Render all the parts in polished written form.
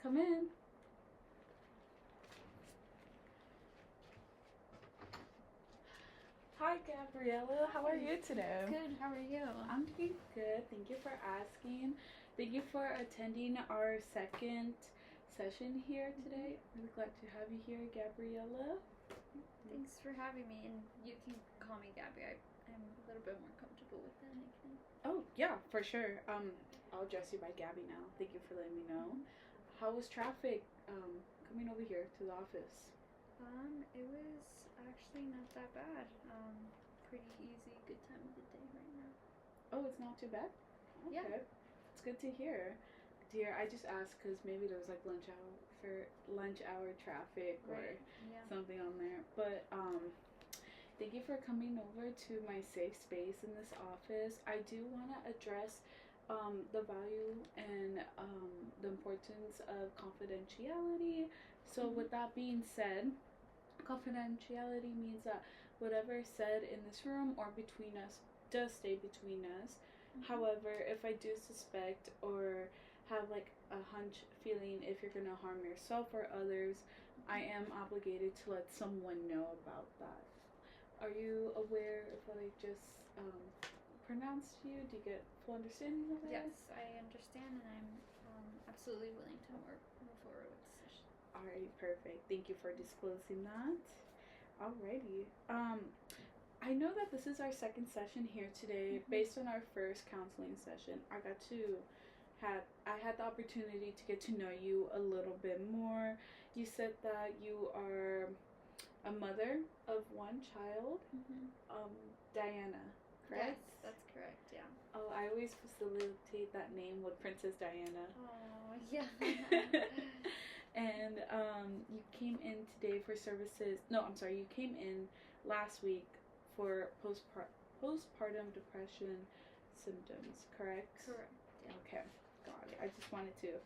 Come in. Hi, Gabriella. How are you today? Good. How are you? I'm doing good. Thank you for asking. Thank you for attending our second session here today. Really glad to have you here, Gabriella. Thanks for having me, and you can call me Gabby. I'm a little bit more comfortable with that nickname. Oh yeah, for sure. I'll address you by Gabby now. Thank you for letting me know. How was traffic coming over here to the office? It was actually not that bad. Pretty easy, good time of the day right now. Oh, it's not too bad? Okay. Yeah. It's good to hear. Dear, I just asked because maybe there was like lunch hour traffic or Right. Yeah. something on there. But thank you for coming over to my safe space in this office. I do want to address the value and the importance of confidentiality. So, with that being said, confidentiality means that whatever is said in this room or between us does stay between us. However, if I do suspect or have like a hunch feeling if you're gonna harm yourself or others, I am obligated to let someone know about that. Are you aware if I just pronounced you? Do you get full understanding of it? Yes, I understand, and I'm absolutely willing to move forward with the session. Alright, perfect. Thank you for disclosing that. Alrighty. I know that this is our second session here today. Based on our first counseling session, I had the opportunity to get to know you a little bit more. You said that you are a mother of one child, Diana, correct? Yes, that's correct. Yeah. Oh, I always facilitate that name with Princess Diana. Oh, yeah. And you came in today for services. No, I'm sorry. You came in last week for postpartum depression symptoms, correct? Correct. Yeah. Okay, got it. I just wanted to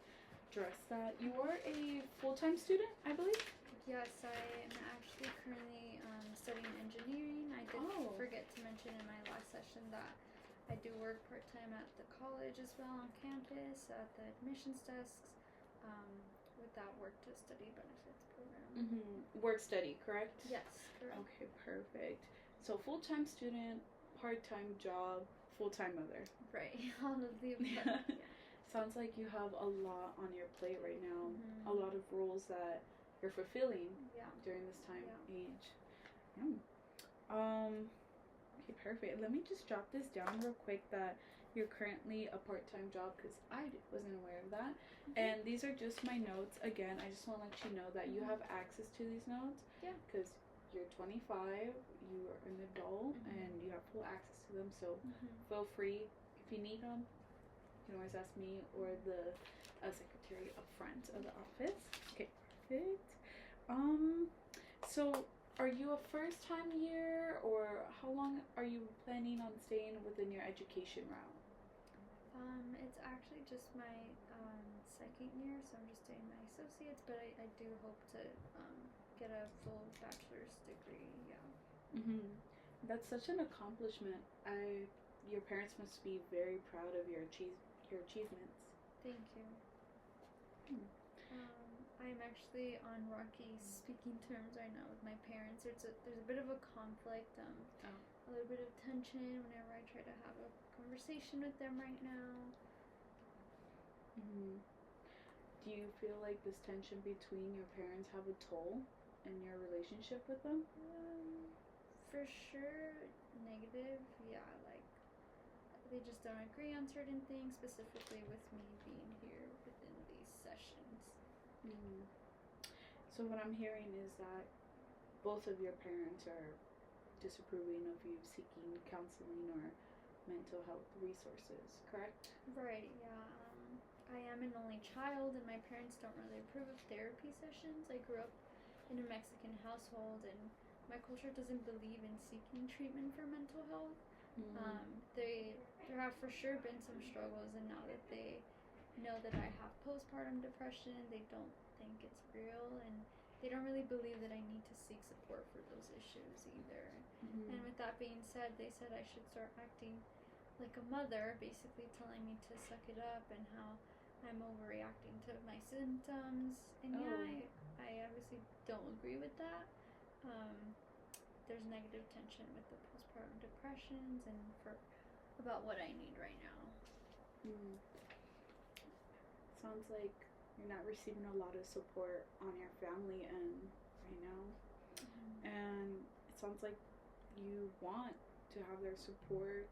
address that. You are a full-time student, I believe? Yes, I am actually currently studying engineering. I did forget to mention in my last session that I do work part-time at the college as well on campus at the admissions desks with that work-to-study benefits program. Work study, correct? Yes, correct. Okay, perfect. So full-time student, part-time job, full-time mother. Right, all of the above. Yeah. Sounds like you have a lot on your plate right now. A lot of roles that you're fulfilling during this time age. Okay, perfect. Let me just jot this down real quick that you're currently a part-time job because I wasn't aware of that. And these are just my notes. Again, I just want to let you know that you have access to these notes. Yeah. Because you're 25, you are an adult, and you have full access to them. So feel free if you need them. You can always ask me or the secretary up front of the office. Okay, perfect. So are you a first time year or how long are you planning on staying within your education route? It's actually just my second year, so I'm just doing my associates, but I do hope to get a full bachelor's degree. Yeah. That's such an accomplishment. Your parents must be very proud of your achievements. Thank you. I'm actually on rocky speaking terms right now with my parents. There's a bit of a conflict, a little bit of tension whenever I try to have a conversation with them right now. Do you feel like this tension between your parents have a toll in your relationship with them? For sure, negative. Yeah, like they just don't agree on certain things, specifically with me being here within these sessions. So what I'm hearing is that both of your parents are disapproving of you seeking counseling or mental health resources, correct? Right, yeah. I am an only child, and my parents don't really approve of therapy sessions. I grew up in a Mexican household, and my culture doesn't believe in seeking treatment for mental health. There have for sure been some struggles, and now that they know that I have postpartum depression, they don't think it's real, and they don't really believe that I need to seek support for those issues either. And with that being said, they said I should start acting like a mother, basically telling me to suck it up and how I'm overreacting to my symptoms. And I obviously don't agree with that. There's negative tension with the postpartum depressions and about what I need right now. Sounds like you're not receiving a lot of support on your family end right now. And it sounds like you want to have their support,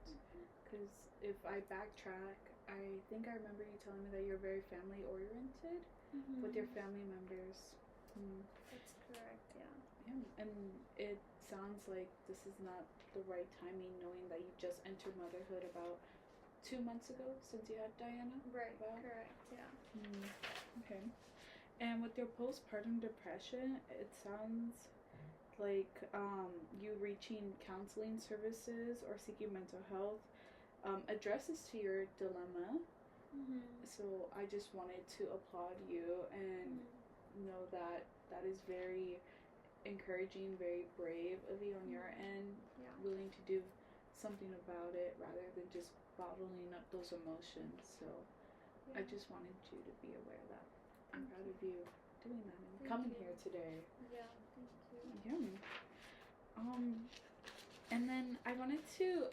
because if I backtrack, I think I remember you telling me that you're very family oriented with your family members. That's correct, yeah. And it sounds like this is not the right timing, knowing that you just entered motherhood about 2 months ago since you had Diana. Right, correct, yeah. Okay. And with your postpartum depression, it sounds like you reaching counseling services or seeking mental health addresses to your dilemma. So I just wanted to applaud you and know that that is very encouraging, very brave of you on your end, willing to do something about it rather than just bottling up those emotions. So I just wanted you to be aware of that. I'm proud of you doing that and coming here today. Yeah, thank you. And then I wanted to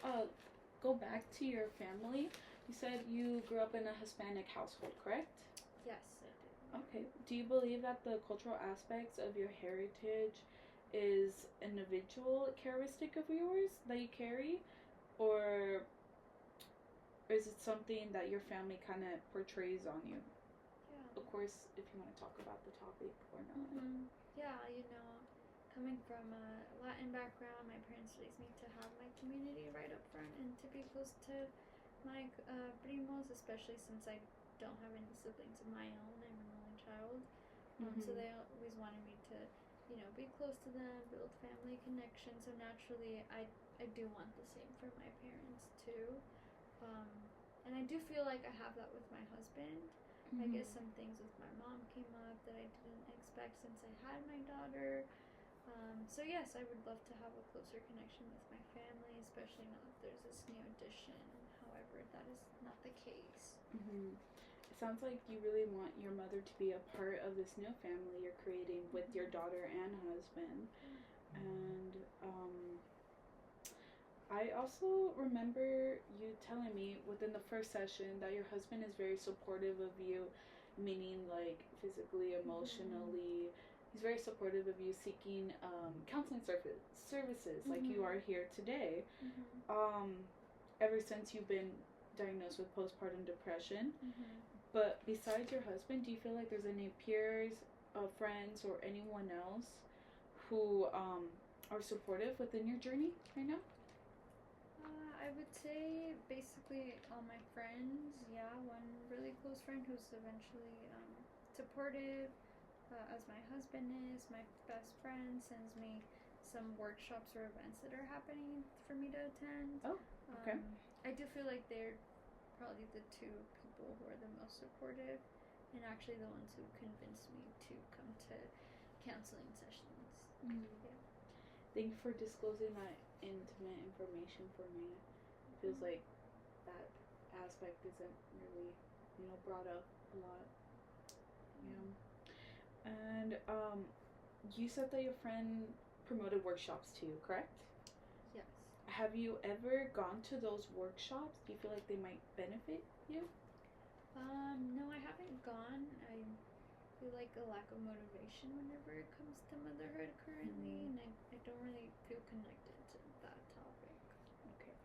go back to your family. You said you grew up in a Hispanic household, correct? Yes, I did. Okay. Do you believe that the cultural aspects of your heritage is an individual characteristic of yours that you carry, or is it something that your family kind of portrays on you? Yeah. Of course, if you want to talk about the topic or not. Yeah, coming from a Latin background, my parents raised me to have my community right up front and to be close to my primos, especially since I don't have any siblings of my own. I'm an only child. So they always wanted me to, be close to them, build family connections. So naturally, I do want the same for my parents too. And I do feel like I have that with my husband. I guess some things with my mom came up that I didn't expect since I had my daughter. So yes, I would love to have a closer connection with my family, especially now that there's this new addition. However, that is not the case. It sounds like you really want your mother to be a part of this new family you're creating with your daughter and husband. And I also remember you telling me within the first session that your husband is very supportive of you, meaning like physically, emotionally. He's very supportive of you seeking counseling services like you are here today. Ever since you've been diagnosed with postpartum depression. But besides your husband, do you feel like there's any peers, friends, or anyone else who are supportive within your journey right now? I would say basically all my friends. Yeah, one really close friend who's eventually supportive, as my husband is. My best friend sends me some workshops or events that are happening for me to attend. Oh, okay. I do feel like they're probably the two people who are the most supportive, and actually the ones who convinced me to come to counseling sessions. Yeah. Thank you for disclosing that intimate information for me. It feels like that aspect isn't really, brought up a lot. And you said that your friend promoted workshops to you, correct? Yes. Have you ever gone to those workshops? Do you feel like they might benefit you? No, I haven't gone. I feel like a lack of motivation whenever it comes to motherhood currently, and I don't really feel connected to that topic. Okay.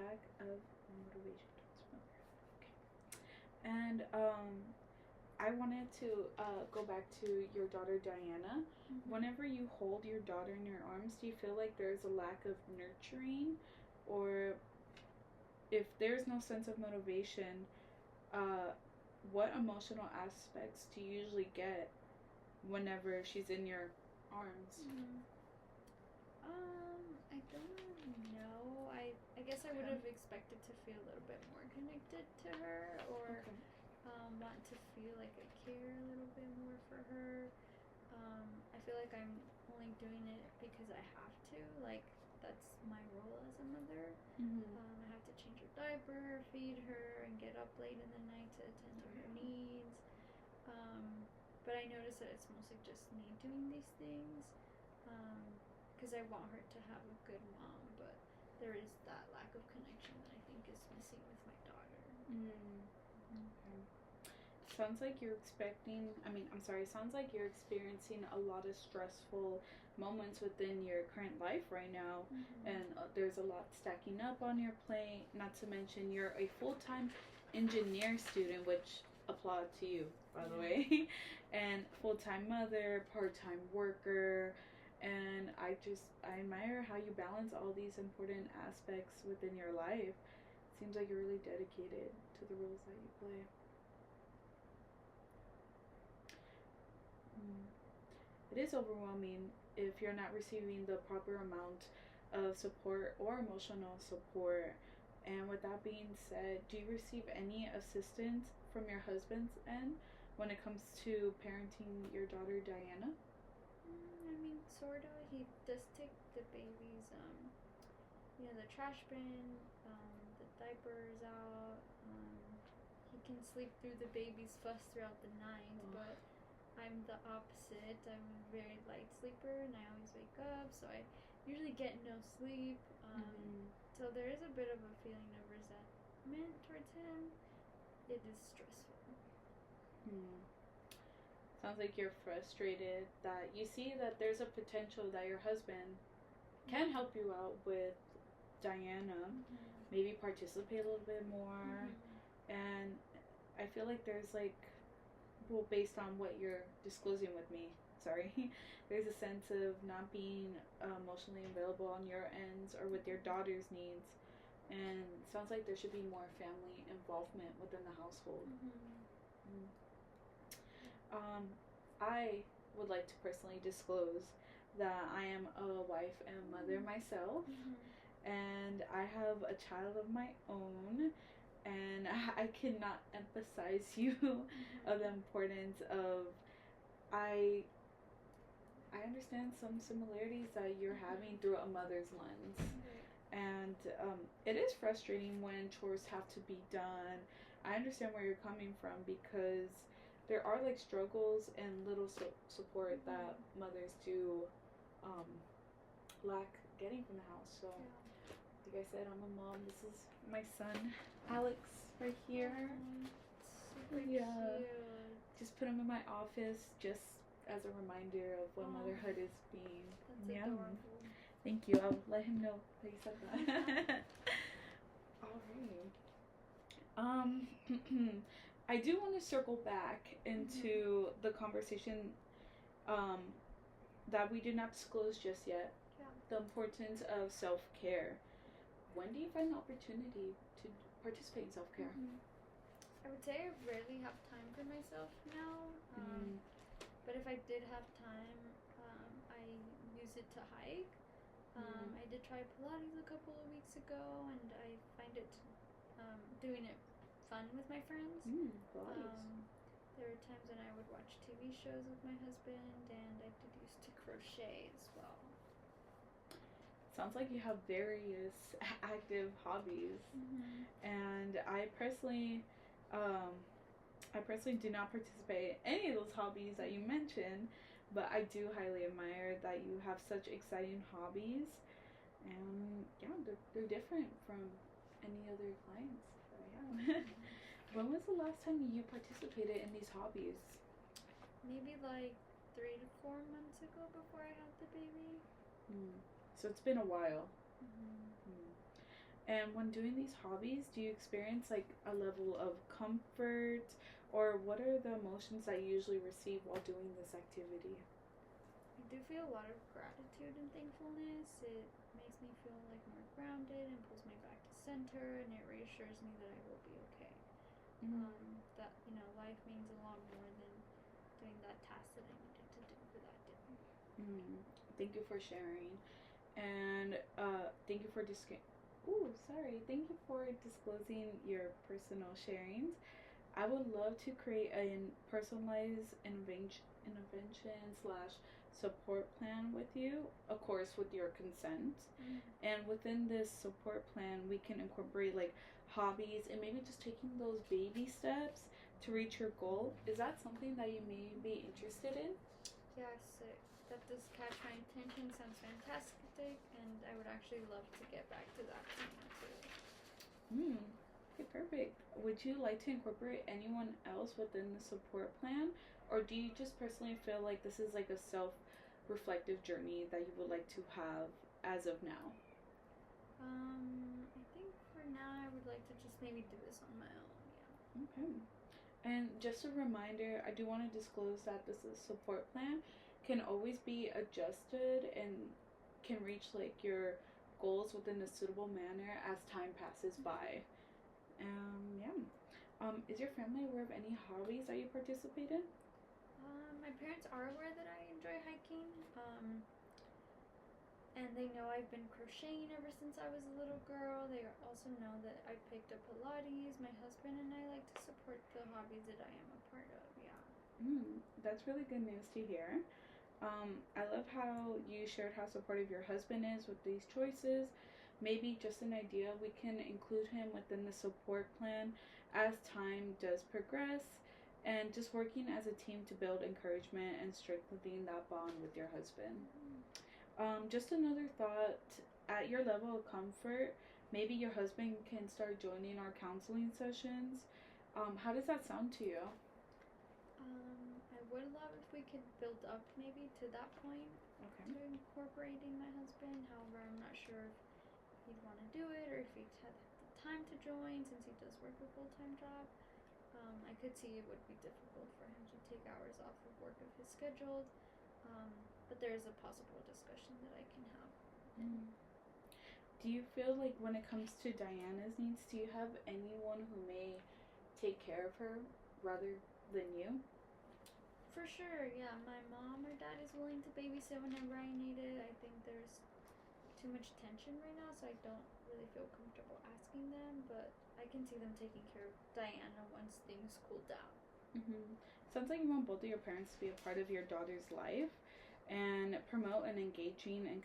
Lack of motivation towards motherhood. Okay. And I wanted to go back to your daughter Diana. Whenever you hold your daughter in your arms, do you feel like there's a lack of nurturing, or if there's no sense of motivation, what emotional aspects do you usually get whenever she's in your arms? I don't know. I guess I would have expected to feel a little bit more connected to her, or want to feel like I care a little bit more for her. I feel like I'm only doing it because I have to. Like, that's my role as a mother. I have to to change her diaper, feed her, and get up late in the night to attend to her needs. But I notice that it's mostly just me doing these things because I want her to have a good mom, but there is that lack of connection that I think is missing with my daughter. Okay. Sounds like you're experiencing a lot of stressful moments within your current life right now, and there's a lot stacking up on your plate, not to mention you're a full-time engineer student, which applaud to you, by the way, and full-time mother, part-time worker, and I admire how you balance all these important aspects within your life. Seems like you're really dedicated to the roles that you play. It is overwhelming if you're not receiving the proper amount of support or emotional support. And with that being said, do you receive any assistance from your husband's end when it comes to parenting your daughter Diana? I mean, sort of. He does take the baby's, the trash bin, the diapers out. He can sleep through the baby's fuss throughout the night, but I'm the opposite. I'm a very light sleeper, and I always wake up, so I usually get no sleep. So there is a bit of a feeling of resentment towards him. It is stressful. Sounds like you're frustrated that you see that there's a potential that your husband can help you out with Diana, maybe participate a little bit more, and I feel like there's based on what you're disclosing with me, there's a sense of not being emotionally available on your ends or with your daughter's needs, and it sounds like there should be more family involvement within the household. I would like to personally disclose that I am a wife and mother myself, and I have a child of my own, and I cannot emphasize you of the importance of I understand some similarities that you're having through a mother's lens. And it is frustrating when chores have to be done. I understand where you're coming from because there are struggles and little support that mothers do lack getting from the house. So like I said, I'm a mom. This is my son Alex right here. Super cute. Just put him in my office just as a reminder of what motherhood is being. That's adorable. Thank you. I'll let him know that you said that. Alright. I do want to circle back into the conversation that we did not disclose just yet. The importance of self-care. When do you find the opportunity to participate in self-care? I would say I rarely have time for myself now. But if I did have time, I use it to hike. I did try Pilates a couple of weeks ago, and I find it doing it fun with my friends. There were times when I would watch TV shows with my husband, and I did used to crochet as well. Sounds like you have various active hobbies, and I personally do not participate in any of those hobbies that you mentioned, but I do highly admire that you have such exciting hobbies, and they're different from any other clients that I have. When was the last time you participated in these hobbies? Maybe 3 to 4 months ago before I had the baby. So it's been a while. And when doing these hobbies, do you experience a level of comfort, or what are the emotions that you usually receive while doing this activity? I do feel a lot of gratitude and thankfulness. It makes me feel more grounded and pulls me back to center, and it reassures me that I will be okay. That life means a lot more than doing that task that I needed to do for that day. Thank you for sharing, and thank you for thank you for disclosing your personal sharings. I would love to create a personalized intervention / support plan with you, of course, with your consent. And within this support plan, we can incorporate like hobbies and maybe just taking those baby steps to reach your goal. Is that something that you may be interested in? Yes, that does catch my attention. Sounds fantastic, and I would actually love to get back to that too. Okay, perfect. Would you like to incorporate anyone else within the support plan? Or do you just personally feel like this is like a self reflective journey that you would like to have as of now? I think for now I would like to just maybe do this on my own. Yeah. Okay. And just a reminder, I do want to disclose that this is support plan can always be adjusted and can reach like your goals within a suitable manner as time passes by. Yeah. Is your family aware of any hobbies that you participate in? My parents are aware that I enjoy hiking. And they know I've been crocheting ever since I was a little girl. They also know that I picked up Pilates. My husband and I like to support the hobbies that I am a part of. Yeah. That's really good news to hear. I love how you shared how supportive your husband is with these choices. Maybe just an idea, we can include him within the support plan as time does progress and just working as a team to build encouragement and strengthening that bond with your husband. Just another thought, at your level of comfort, maybe your husband can start joining our counseling sessions. How does that sound to you? I would love if we could build up maybe to that point Okay. to incorporating my husband. However, I'm not sure if he'd want to do it or if he'd have the time to join since he does work a full-time job. I could see it would be difficult for him to take hours off of work of his scheduled. But there is a possible discussion that I can have. Do you feel like when it comes to Diana's needs, do you have anyone who may take care of her rather than you? For sure, yeah. My mom or dad is willing to babysit whenever I need it. I think there's too much tension right now, so I don't really feel comfortable asking them, but I can see them taking care of Diana once things cool down. Sounds like you want both of your parents to be a part of your daughter's life and promote an engaging and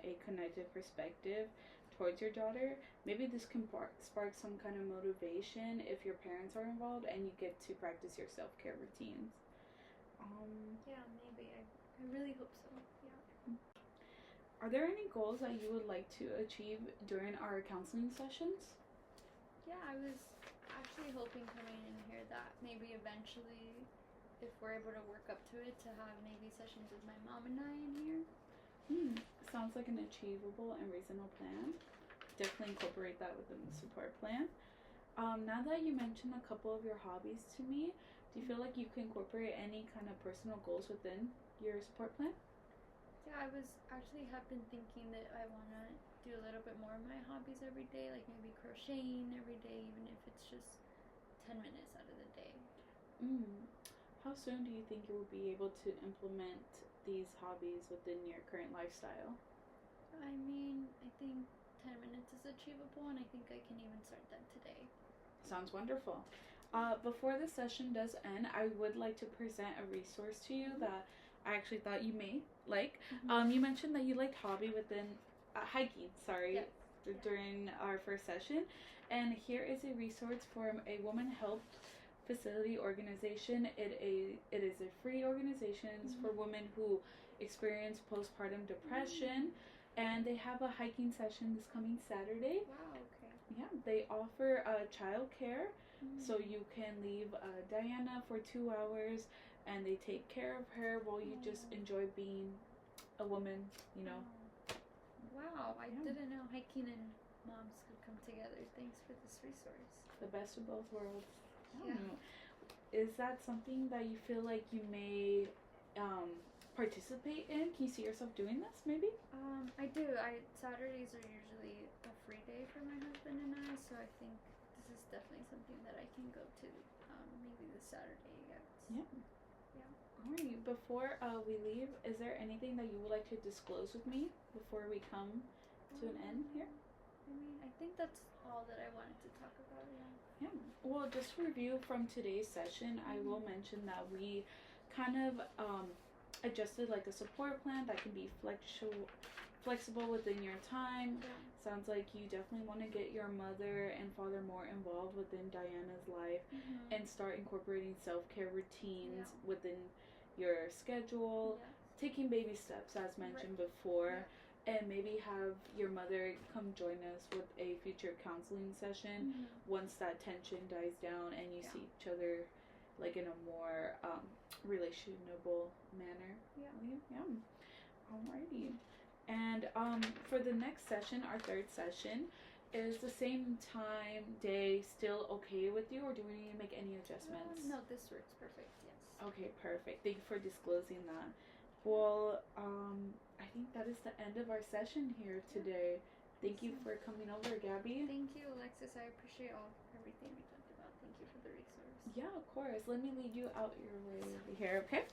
a connected perspective towards your daughter. Maybe this can spark some kind of motivation if your parents are involved and you get to practice your self-care routines. Yeah, maybe. I really hope so. Yeah. Are there any goals that you would like to achieve during our counseling sessions? Yeah, I was actually hoping coming in here that maybe eventually, if we're able to work up to it, to have maybe sessions with my mom and I in here. Sounds like an achievable and reasonable plan. Definitely incorporate that within the support plan. Now that you mentioned a couple of your hobbies to me, do you feel like you can incorporate any kind of personal goals within your support plan? Yeah, I was actually have been thinking that I want to do a little bit more of my hobbies every day, like maybe crocheting every day, even if it's just 10 minutes out of the day. How soon do you think you will be able to implement these hobbies within your current lifestyle? I mean, I think 10 minutes is achievable, and I think I can even start that today. Sounds wonderful. Before the session does end, I would like to present a resource to you that I actually thought you may like. You mentioned that you liked hobby within hiking, Yes. during our first session. And here is a resource from a woman help facility organization. It is a free organization for women who experience postpartum depression. And they have a hiking session this coming Saturday. Wow, okay. Yeah, they offer child care. So you can leave Diana for 2 hours and they take care of her while you just enjoy being a woman, you know. Wow, I didn't know hiking and moms could come together. Thanks for this resource. The best of both worlds. Yeah. Is that something that you feel like you may participate in? Can you see yourself doing this maybe? I do. Saturdays are usually a free day for my husband and I, so I think this is definitely something that I can go to maybe this Saturday. Yeah. Alright, before we leave, is there anything that you would like to disclose with me before we come to an end here? I mean, I think that's all that I wanted to talk about, Yeah. Well, just to review from today's session, I will mention that we kind of adjusted like a support plan that can be flexible within your time. Yeah. Sounds like you definitely want to get your mother and father more involved within Diana's life and start incorporating self-care routines within your schedule, taking baby steps as mentioned before, and maybe have your mother come join us with a future counseling session once that tension dies down and you see each other like in a more relationable manner. Alrighty. And for the next session, our third session, is the same time, day still okay with you, or do we need to make any adjustments? No, this works perfect, yes. Okay, perfect. Thank you for disclosing that. Well, I think that is the end of our session here today. Thank you for coming over, Gabby. Thank you, Alexis. I appreciate everything we talked about. Thank you for the resource. Yeah, of course. Let me lead you out your way over here, okay?